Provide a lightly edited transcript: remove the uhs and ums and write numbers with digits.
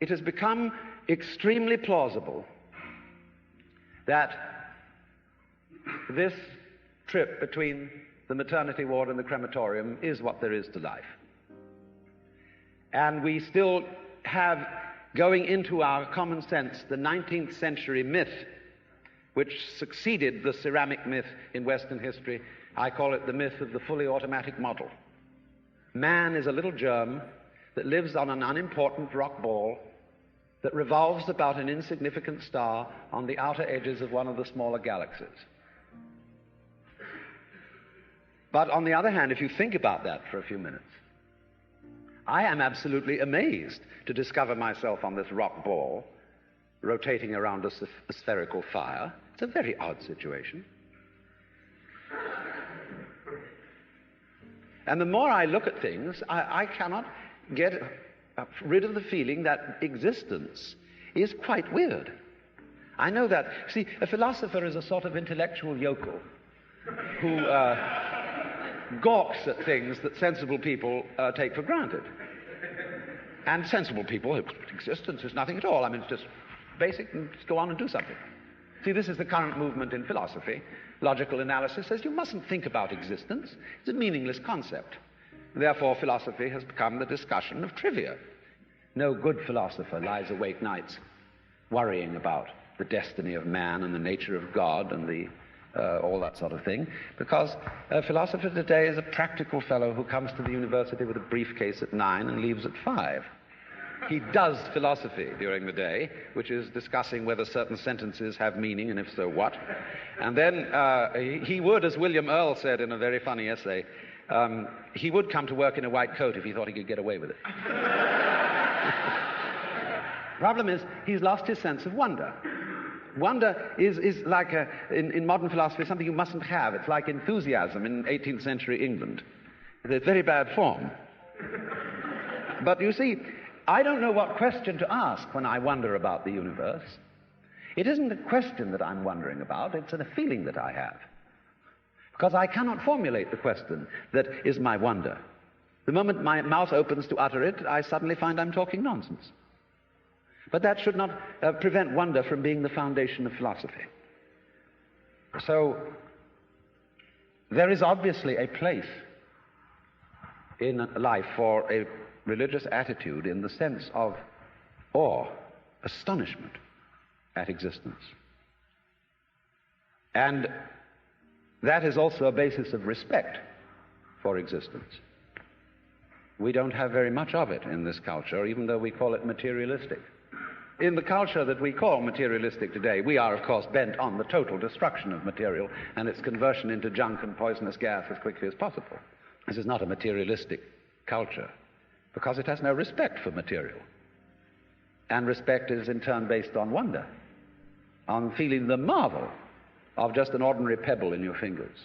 it has become extremely plausible that this trip between the maternity ward and the crematorium is what there is to life. And we still have, going into our common sense, the 19th century myth which succeeded the ceramic myth in Western history. I call it the myth of the fully automatic model. Man is a little germ that lives on an unimportant rock ball that revolves about an insignificant star on the outer edges of one of the smaller galaxies. But on the other hand, if you think about that for a few minutes, I am absolutely amazed to discover myself on this rock ball rotating around a spherical fire. It's a very odd situation. And the more I look at things, I cannot get rid of the feeling that existence is quite weird. I know that. See, a philosopher is a sort of intellectual yokel who gawks at things that sensible people take for granted. And sensible people, existence is nothing at all. I mean, it's just basic, and just go on and do something. See, this is the current movement in philosophy. Logical analysis says you mustn't think about existence. It's a meaningless concept. Therefore, philosophy has become the discussion of trivia. No good philosopher lies awake nights worrying about the destiny of man and the nature of God and all that sort of thing, because a philosopher today is a practical fellow who comes to the university with a briefcase at 9 and leaves at 5. He does philosophy during the day, which is discussing whether certain sentences have meaning, and if so, what. And then he would, as William Earle said in a very funny essay, he would come to work in a white coat if he thought he could get away with it. Problem is, he's lost his sense of wonder. Wonder is like, in modern philosophy, something you mustn't have. It's like enthusiasm in 18th century England. It's very bad form. But you see, I don't know what question to ask when I wonder about the universe. It isn't a question that I'm wondering about, it's a feeling that I have. Because I cannot formulate the question that is my wonder. The moment my mouth opens to utter it, I suddenly find I'm talking nonsense. But that should not prevent wonder from being the foundation of philosophy. So, there is obviously a place in life for a religious attitude in the sense of awe, astonishment at existence. And that is also a basis of respect for existence. We don't have very much of it in this culture, even though we call it materialistic. In the culture that we call materialistic today, we are, of course, bent on the total destruction of material and its conversion into junk and poisonous gas as quickly as possible. This is not a materialistic culture, because it has no respect for material. And respect is in turn based on wonder, on feeling the marvel of just an ordinary pebble in your fingers.